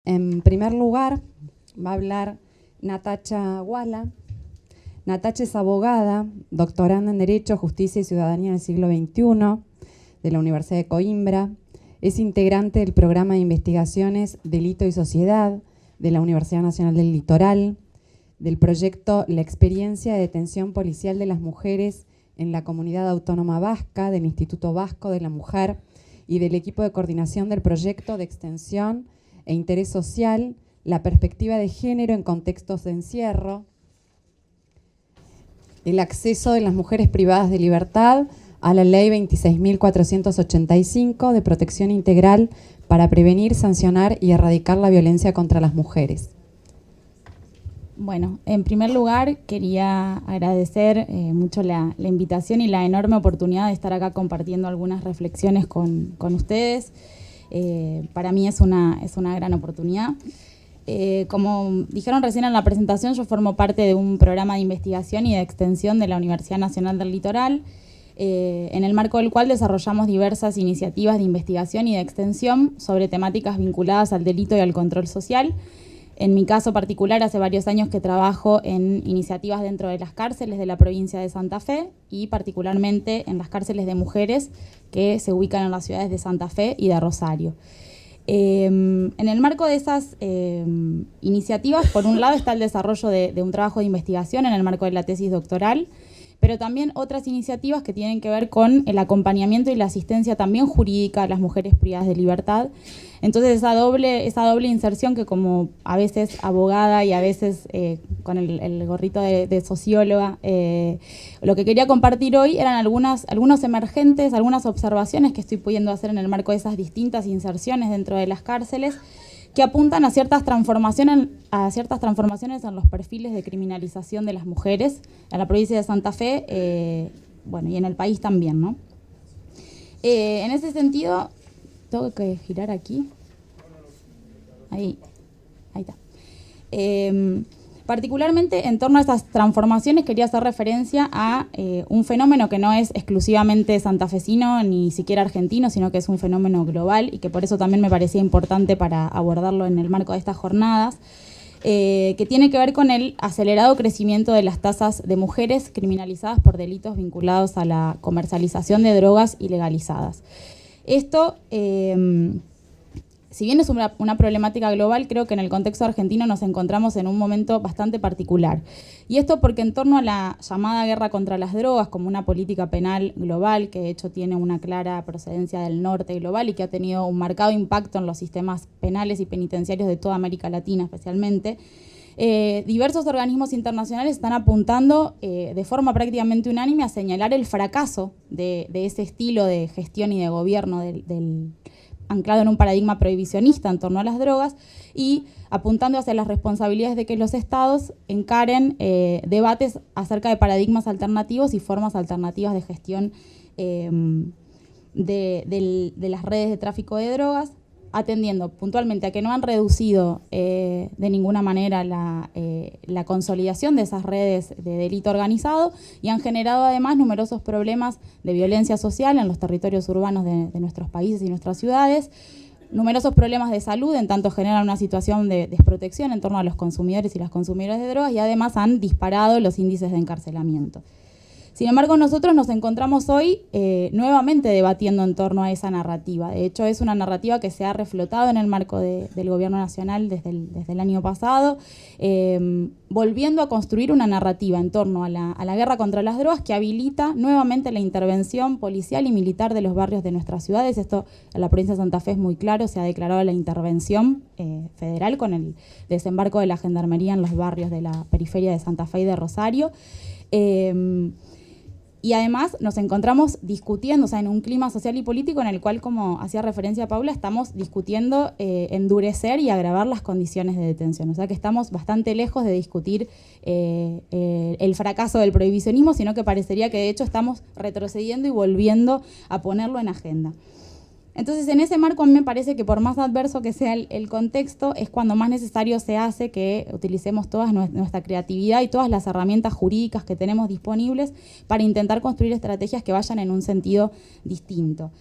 En primer lugar, va a hablar Natacha Wala. Natacha es abogada, doctoranda en Derecho, Justicia y Ciudadanía del siglo XXI de la Universidad de Coimbra. Es integrante del programa de investigaciones Delito y Sociedad de la Universidad Nacional del Litoral, del proyecto La experiencia de detención policial de las mujeres en la Comunidad Autónoma Vasca, del Instituto Vasco de la Mujer y del equipo de coordinación del proyecto de extensión e interés social, la perspectiva de género en contextos de encierro, el acceso de las mujeres privadas de libertad a la Ley 26.485 de protección integral para prevenir, sancionar y erradicar la violencia contra las mujeres. Bueno, en primer lugar quería agradecer mucho la invitación y la enorme oportunidad de estar acá compartiendo algunas reflexiones con ustedes. Para mí es una gran oportunidad. Como dijeron recién en la presentación, yo formo parte de un programa de investigación y de extensión de la Universidad Nacional del Litoral, en el marco del cual desarrollamos diversas iniciativas de investigación y de extensión sobre temáticas vinculadas al delito y al control social. En mi caso particular, hace varios años que trabajo en iniciativas dentro de las cárceles de la provincia de Santa Fe y particularmente en las cárceles de mujeres que se ubican en las ciudades de Santa Fe y de Rosario. En el marco de esas iniciativas, por un lado está el desarrollo de un trabajo de investigación en el marco de la tesis doctoral, pero también otras iniciativas que tienen que ver con el acompañamiento y la asistencia también jurídica a las mujeres privadas de libertad. Entonces esa doble inserción que como a veces abogada y a veces con el gorrito de socióloga, lo que quería compartir hoy eran algunos emergentes, algunas observaciones que estoy pudiendo hacer en el marco de esas distintas inserciones dentro de las cárceles que apuntan a ciertas transformaciones en los perfiles de criminalización de las mujeres en la provincia de Santa Fe, y en el país también, ¿no? En ese sentido, tengo que girar aquí. Ahí está. Particularmente en torno a estas transformaciones quería hacer referencia a un fenómeno que no es exclusivamente santafesino ni siquiera argentino, sino que es un fenómeno global y que por eso también me parecía importante para abordarlo en el marco de estas jornadas, que tiene que ver con el acelerado crecimiento de las tasas de mujeres criminalizadas por delitos vinculados a la comercialización de drogas ilegalizadas. Esto, si bien es una problemática global, creo que en el contexto argentino nos encontramos en un momento bastante particular. Y esto porque en torno a la llamada guerra contra las drogas como una política penal global, que de hecho tiene una clara procedencia del norte global y que ha tenido un marcado impacto en los sistemas penales y penitenciarios de toda América Latina especialmente, diversos organismos internacionales están apuntando de forma prácticamente unánime a señalar el fracaso de ese estilo de gestión y de gobierno anclado en un paradigma prohibicionista en torno a las drogas y apuntando hacia las responsabilidades de que los estados encaren debates acerca de paradigmas alternativos y formas alternativas de gestión de las redes de tráfico de drogas, atendiendo puntualmente a que no han reducido de ninguna manera la consolidación de esas redes de delito organizado y han generado además numerosos problemas de violencia social en los territorios urbanos de nuestros países y nuestras ciudades, numerosos problemas de salud, en tanto generan una situación de desprotección en torno a los consumidores y las consumidoras de drogas y además han disparado los índices de encarcelamiento. Sin embargo, nosotros nos encontramos hoy nuevamente debatiendo en torno a esa narrativa. De hecho, es una narrativa que se ha reflotado en el marco del Gobierno Nacional desde el año pasado, volviendo a construir una narrativa en torno a la guerra contra las drogas que habilita nuevamente la intervención policial y militar de los barrios de nuestras ciudades. Esto en la provincia de Santa Fe es muy claro, se ha declarado la intervención federal con el desembarco de la Gendarmería en los barrios de la periferia de Santa Fe y de Rosario. Y además nos encontramos discutiendo, en un clima social y político en el cual, como hacía referencia Paula, estamos discutiendo endurecer y agravar las condiciones de detención. O sea que estamos bastante lejos de discutir el fracaso del prohibicionismo, sino que parecería que de hecho estamos retrocediendo y volviendo a ponerlo en agenda. Entonces, en ese marco a mí me parece que por más adverso que sea el contexto, es cuando más necesario se hace que utilicemos toda nuestra creatividad y todas las herramientas jurídicas que tenemos disponibles para intentar construir estrategias que vayan en un sentido distinto.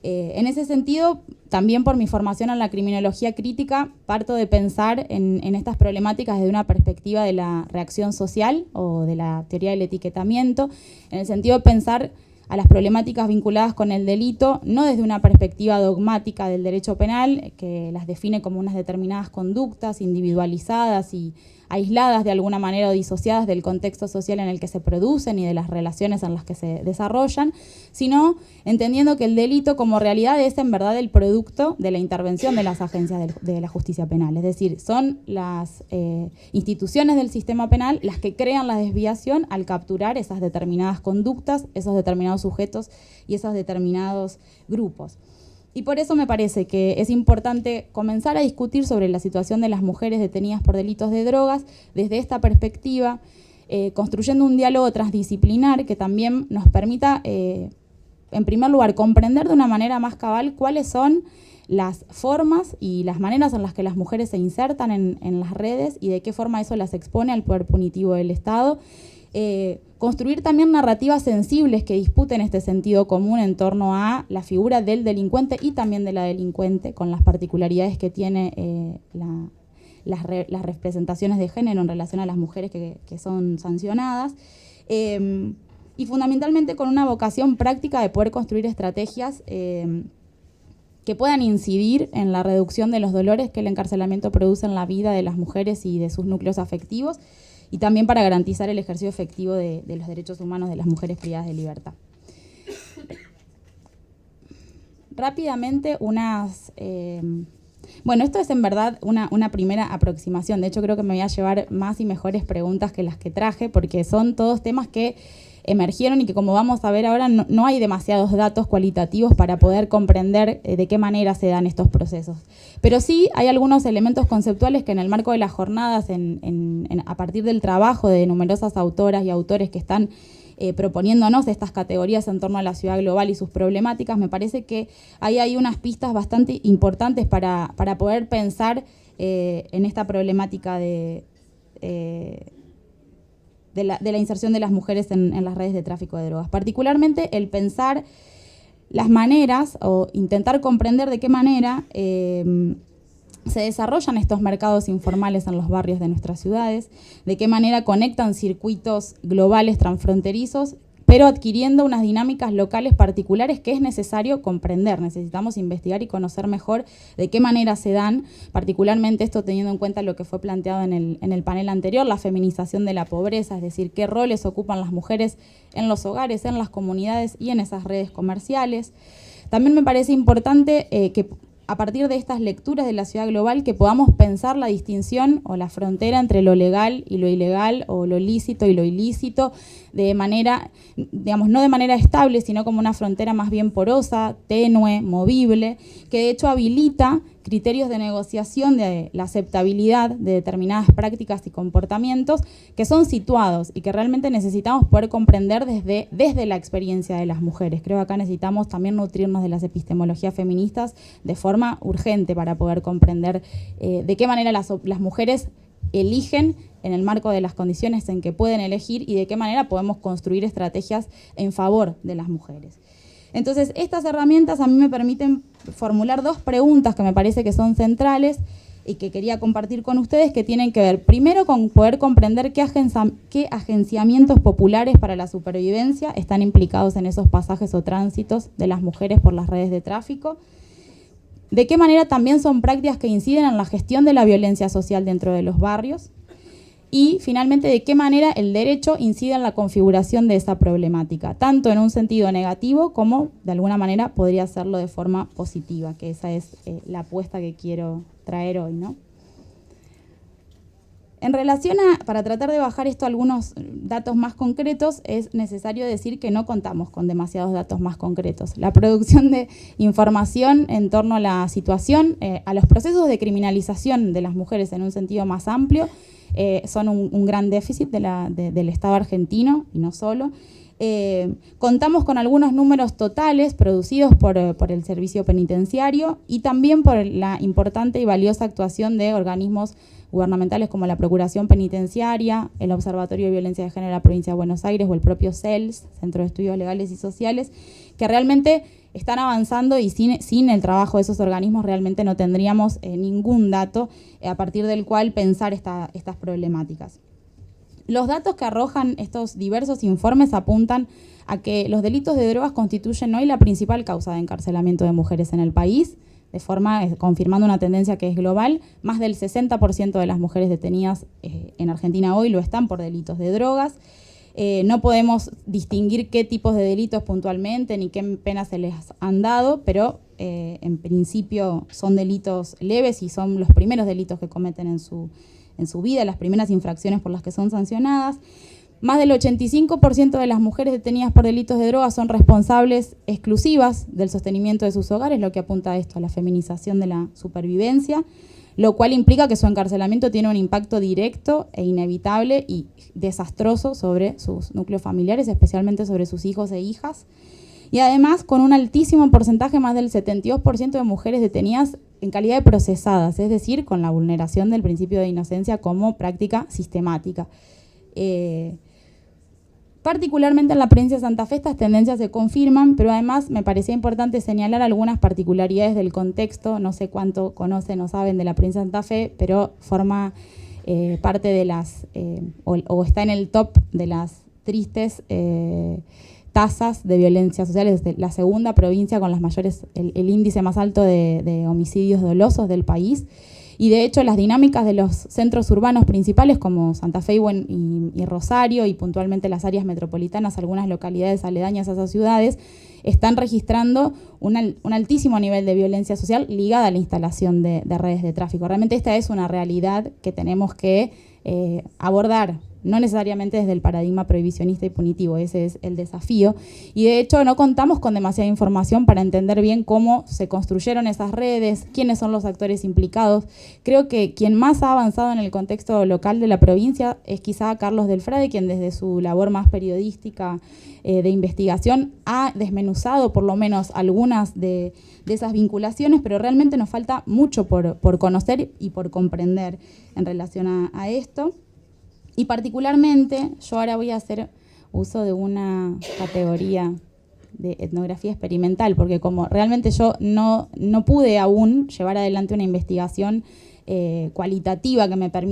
En ese sentido, también por mi formación en la criminología crítica, parto de pensar en estas problemáticas desde una perspectiva de la reacción social o de la teoría del etiquetamiento, en el sentido de pensar a las problemáticas vinculadas con el delito, no desde una perspectiva dogmática del derecho penal, que las define como unas determinadas conductas individualizadas y aisladas de alguna manera o disociadas del contexto social en el que se producen y de las relaciones en las que se desarrollan, sino entendiendo que el delito como realidad es en verdad el producto de la intervención de las agencias de la justicia penal. Es decir, son las instituciones del sistema penal las que crean la desviación al capturar esas determinadas conductas, esos determinados sujetos y esos determinados grupos. Y por eso me parece que es importante comenzar a discutir sobre la situación de las mujeres detenidas por delitos de drogas desde esta perspectiva, construyendo un diálogo transdisciplinar que también nos permita, en primer lugar, comprender de una manera más cabal cuáles son las formas y las maneras en las que las mujeres se insertan en las redes y de qué forma eso las expone al poder punitivo del Estado. Construir también narrativas sensibles que disputen este sentido común en torno a la figura del delincuente y también de la delincuente, con las particularidades que tiene las representaciones de género en relación a las mujeres que son sancionadas, y fundamentalmente con una vocación práctica de poder construir estrategias que puedan incidir en la reducción de los dolores que el encarcelamiento produce en la vida de las mujeres y de sus núcleos afectivos, y también para garantizar el ejercicio efectivo de los derechos humanos de las mujeres privadas de libertad. Rápidamente, bueno, esto es en verdad una primera aproximación. De hecho, creo que me voy a llevar más y mejores preguntas que las que traje, porque son todos temas que emergieron y que, como vamos a ver ahora, no hay demasiados datos cualitativos para poder comprender de qué manera se dan estos procesos. Pero sí hay algunos elementos conceptuales que en el marco de las jornadas, a partir del trabajo de numerosas autoras y autores que están proponiéndonos estas categorías en torno a la ciudad global y sus problemáticas, me parece que ahí hay unas pistas bastante importantes para poder pensar en esta problemática de la inserción de las mujeres en las redes de tráfico de drogas. Particularmente el pensar las maneras o intentar comprender de qué manera se desarrollan estos mercados informales en los barrios de nuestras ciudades, de qué manera conectan circuitos globales transfronterizos, pero adquiriendo unas dinámicas locales particulares que es necesario comprender. Necesitamos investigar y conocer mejor de qué manera se dan, particularmente esto teniendo en cuenta lo que fue planteado en el panel anterior, la feminización de la pobreza, es decir, qué roles ocupan las mujeres en los hogares, en las comunidades y en esas redes comerciales. También me parece importante que a partir de estas lecturas de la ciudad global que podamos pensar la distinción o la frontera entre lo legal y lo ilegal, o lo lícito y lo ilícito, de manera, digamos, no de manera estable, sino como una frontera más bien porosa, tenue, movible, que de hecho habilita criterios de negociación de la aceptabilidad de determinadas prácticas y comportamientos que son situados y que realmente necesitamos poder comprender desde la experiencia de las mujeres. Creo que acá necesitamos también nutrirnos de las epistemologías feministas de forma urgente para poder comprender de qué manera las mujeres eligen en el marco de las condiciones en que pueden elegir y de qué manera podemos construir estrategias en favor de las mujeres. Entonces, estas herramientas a mí me permiten formular dos preguntas que me parece que son centrales y que quería compartir con ustedes, que tienen que ver, primero, con poder comprender qué agenciamientos populares para la supervivencia están implicados en esos pasajes o tránsitos de las mujeres por las redes de tráfico, de qué manera también son prácticas que inciden en la gestión de la violencia social dentro de los barrios, y finalmente de qué manera el derecho incide en la configuración de esa problemática, tanto en un sentido negativo como de alguna manera podría hacerlo de forma positiva, que esa es la apuesta que quiero traer hoy, ¿no? En relación para tratar de bajar esto a algunos datos más concretos, es necesario decir que no contamos con demasiados datos más concretos. La producción de información en torno a la situación, a los procesos de criminalización de las mujeres en un sentido más amplio, son un gran déficit del Estado argentino, y no solo. Contamos con algunos números totales producidos por el servicio penitenciario y también por la importante y valiosa actuación de organismos gubernamentales como la Procuración Penitenciaria, el Observatorio de Violencia de Género de la Provincia de Buenos Aires o el propio CELS, Centro de Estudios Legales y Sociales, que realmente están avanzando y sin el trabajo de esos organismos realmente no tendríamos ningún dato a partir del cual pensar estas problemáticas. Los datos que arrojan estos diversos informes apuntan a que los delitos de drogas constituyen hoy la principal causa de encarcelamiento de mujeres en el país, confirmando una tendencia que es global. Más del 60% de las mujeres detenidas en Argentina hoy lo están por delitos de drogas. No podemos distinguir qué tipos de delitos puntualmente ni qué penas se les han dado, pero en principio son delitos leves y son los primeros delitos que cometen en su vida, las primeras infracciones por las que son sancionadas. Más del 85% de las mujeres detenidas por delitos de drogas son responsables exclusivas del sostenimiento de sus hogares, lo que apunta a esto, a la feminización de la supervivencia, lo cual implica que su encarcelamiento tiene un impacto directo e inevitable y desastroso sobre sus núcleos familiares, especialmente sobre sus hijos e hijas. Y además, con un altísimo porcentaje, más del 72% de mujeres detenidas en calidad de procesadas, es decir, con la vulneración del principio de inocencia como práctica sistemática. Particularmente en la provincia de Santa Fe estas tendencias se confirman, pero además me parecía importante señalar algunas particularidades del contexto. No sé cuánto conocen o saben de la provincia de Santa Fe, pero forma parte de las, o está en el top de las tristes tasas de violencia social. Es la segunda provincia con las mayores, el índice más alto de homicidios dolosos del país. Y de hecho las dinámicas de los centros urbanos principales como Santa Fe y Rosario y puntualmente las áreas metropolitanas, algunas localidades aledañas a esas ciudades, están registrando un altísimo nivel de violencia social ligada a la instalación de redes de tráfico. Realmente esta es una realidad que tenemos que abordar, no necesariamente desde el paradigma prohibicionista y punitivo, ese es el desafío. Y de hecho no contamos con demasiada información para entender bien cómo se construyeron esas redes, quiénes son los actores implicados. Creo que quien más ha avanzado en el contexto local de la provincia es quizá Carlos Del Frade, quien desde su labor más periodística de investigación ha desmenuzado por lo menos algunas de esas vinculaciones, pero realmente nos falta mucho por conocer y por comprender en relación a esto. Y particularmente, yo ahora voy a hacer uso de una categoría de etnografía experimental, porque como realmente yo no pude aún llevar adelante una investigación cualitativa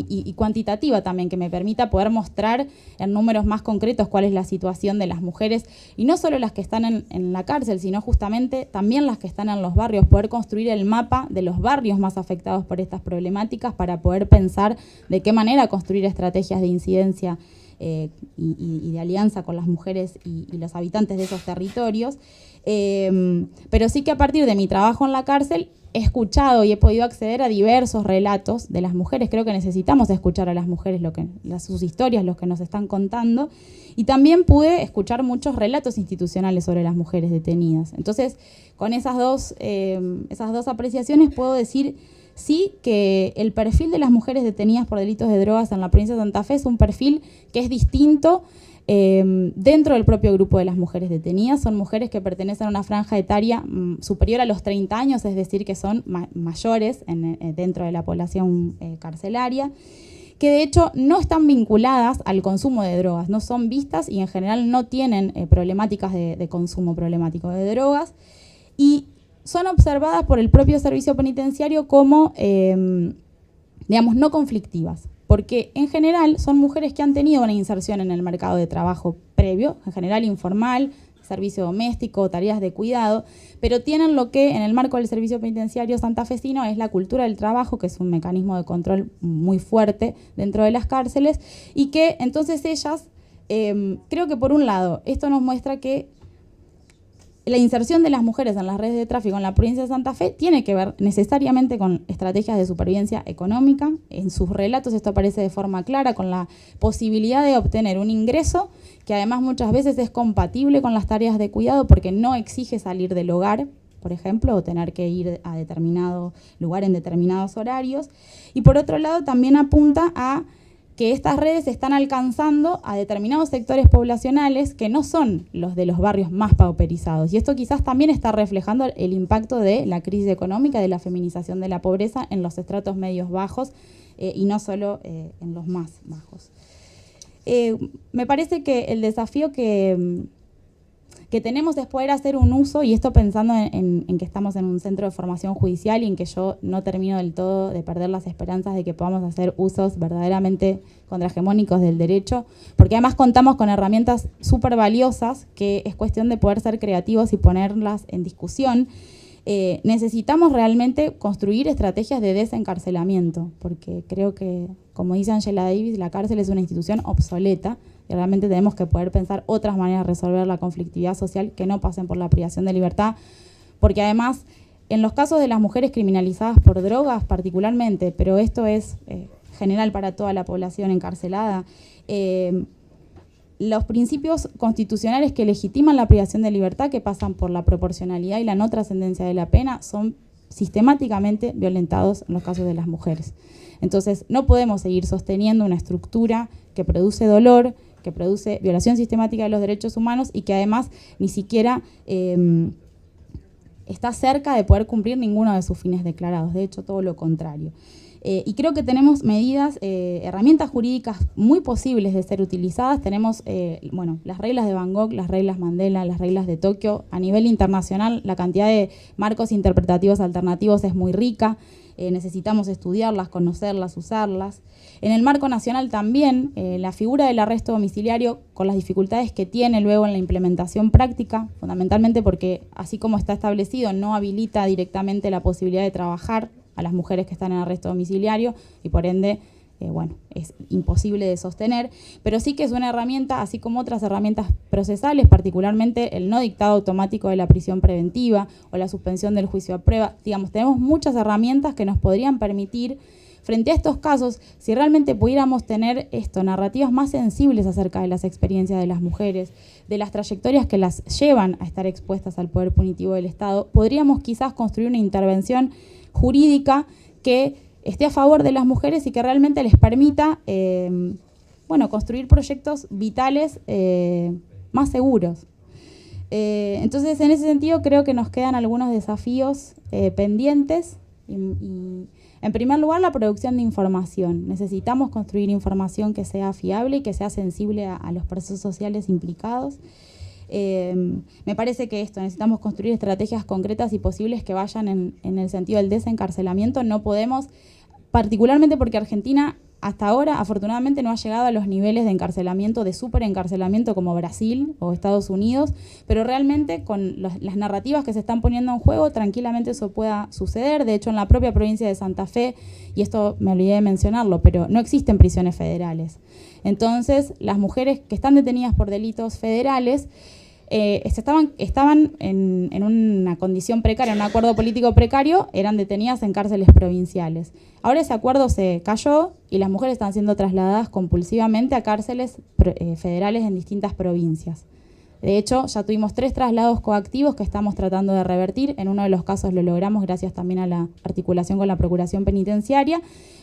y cuantitativa también, que me permita poder mostrar en números más concretos cuál es la situación de las mujeres, y no solo las que están en la cárcel, sino justamente también las que están en los barrios, poder construir el mapa de los barrios más afectados por estas problemáticas para poder pensar de qué manera construir estrategias de incidencia y de alianza con las mujeres y los habitantes de esos territorios. Pero sí que a partir de mi trabajo en la cárcel he escuchado y he podido acceder a diversos relatos de las mujeres. Creo que necesitamos escuchar a las mujeres, sus historias, los que nos están contando. Y también pude escuchar muchos relatos institucionales sobre las mujeres detenidas. Entonces, con esas dos apreciaciones puedo decir sí que el perfil de las mujeres detenidas por delitos de drogas en la provincia de Santa Fe es un perfil que es distinto dentro del propio grupo de las mujeres detenidas. Son mujeres que pertenecen a una franja etaria superior a los 30 años, es decir, que son mayores dentro de la población carcelaria, que de hecho no están vinculadas al consumo de drogas, no son vistas y en general no tienen problemáticas de consumo problemático de drogas, y son observadas por el propio servicio penitenciario como, digamos, no conflictivas, porque en general son mujeres que han tenido una inserción en el mercado de trabajo previo, en general informal, servicio doméstico, tareas de cuidado, pero tienen lo que en el marco del servicio penitenciario santafesino es la cultura del trabajo, que es un mecanismo de control muy fuerte dentro de las cárceles, y que entonces ellas, creo que por un lado, esto nos muestra que la inserción de las mujeres en las redes de tráfico en la provincia de Santa Fe tiene que ver necesariamente con estrategias de supervivencia económica. En sus relatos esto aparece de forma clara, con la posibilidad de obtener un ingreso que además muchas veces es compatible con las tareas de cuidado porque no exige salir del hogar, por ejemplo, o tener que ir a determinado lugar en determinados horarios. Y por otro lado también apunta a que estas redes están alcanzando a determinados sectores poblacionales que no son los de los barrios más pauperizados. Y esto quizás también está reflejando el impacto de la crisis económica, de la feminización de la pobreza en los estratos medios bajos y no solo en los más bajos. Me parece que el desafío que que tenemos es poder hacer un uso, y esto pensando en que estamos en un centro de formación judicial y en que yo no termino del todo de perder las esperanzas de que podamos hacer usos verdaderamente contrahegemónicos del derecho, porque además contamos con herramientas súper valiosas que es cuestión de poder ser creativos y ponerlas en discusión. Necesitamos realmente construir estrategias de desencarcelamiento, porque creo que, como dice Angela Davis, la cárcel es una institución obsoleta y realmente tenemos que poder pensar otras maneras de resolver la conflictividad social que no pasen por la privación de libertad, porque además, en los casos de las mujeres criminalizadas por drogas particularmente, pero esto es general para toda la población encarcelada, los principios constitucionales que legitiman la privación de libertad, que pasan por la proporcionalidad y la no trascendencia de la pena, son sistemáticamente violentados en los casos de las mujeres. Entonces, no podemos seguir sosteniendo una estructura que produce dolor, que produce violación sistemática de los derechos humanos y que además ni siquiera está cerca de poder cumplir ninguno de sus fines declarados. De hecho, todo lo contrario. Y creo que tenemos medidas, herramientas jurídicas muy posibles de ser utilizadas. Tenemos las reglas de Van Gogh, las reglas Mandela, las reglas de Tokio. A nivel internacional, la cantidad de marcos interpretativos alternativos es muy rica. Necesitamos estudiarlas, conocerlas, usarlas. En el marco nacional también, la figura del arresto domiciliario, con las dificultades que tiene luego en la implementación práctica, fundamentalmente porque, así como está establecido, no habilita directamente la posibilidad de trabajar a las mujeres que están en arresto domiciliario y por ende, es imposible de sostener, pero sí que es una herramienta, así como otras herramientas procesales, particularmente el no dictado automático de la prisión preventiva o la suspensión del juicio a prueba. Digamos, tenemos muchas herramientas que nos podrían permitir, frente a estos casos, si realmente pudiéramos tener narrativas más sensibles acerca de las experiencias de las mujeres, de las trayectorias que las llevan a estar expuestas al poder punitivo del Estado, podríamos quizás construir una intervención jurídica que esté a favor de las mujeres y que realmente les permita construir proyectos vitales más seguros. Entonces, en ese sentido, creo que nos quedan algunos desafíos pendientes. Y, en primer lugar, la producción de información. Necesitamos construir información que sea fiable y que sea sensible a los procesos sociales implicados. Me parece que necesitamos construir estrategias concretas y posibles que vayan en el sentido del desencarcelamiento. No podemos, particularmente porque Argentina hasta ahora afortunadamente no ha llegado a los niveles de encarcelamiento, de superencarcelamiento como Brasil o Estados Unidos, pero realmente con las narrativas que se están poniendo en juego, tranquilamente eso pueda suceder. De hecho, en la propia provincia de Santa Fe, y esto me olvidé de mencionarlo, pero no existen prisiones federales. Entonces, las mujeres que están detenidas por delitos federales estaban en una condición precaria, en un acuerdo político precario, eran detenidas en cárceles provinciales. Ahora ese acuerdo se cayó y las mujeres están siendo trasladadas compulsivamente a cárceles federales en distintas provincias. De hecho, ya tuvimos 3 traslados coactivos que estamos tratando de revertir. En uno de los casos lo logramos gracias también a la articulación con la Procuración Penitenciaria,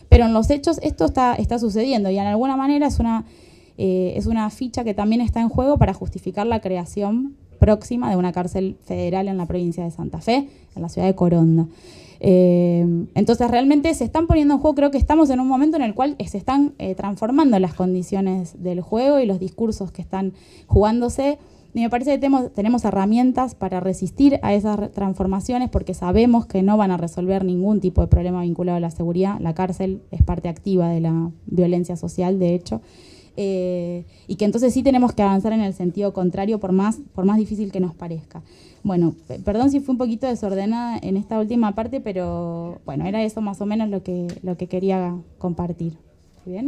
pero en los hechos esto está sucediendo y en alguna manera es una ficha que también está en juego para justificar la creación próxima de una cárcel federal en la provincia de Santa Fe, en la ciudad de Coronda. Entonces realmente se están poniendo en juego, creo que estamos en un momento en el cual se están transformando las condiciones del juego y los discursos que están jugándose. Y me parece que tenemos herramientas para resistir a esas transformaciones porque sabemos que no van a resolver ningún tipo de problema vinculado a la seguridad. La cárcel es parte activa de la violencia social, de hecho. Y que entonces sí tenemos que avanzar en el sentido contrario por más difícil que nos parezca. Bueno, perdón si fue un poquito desordenada en esta última parte, pero bueno, era eso más o menos lo que quería compartir. ¿Bien?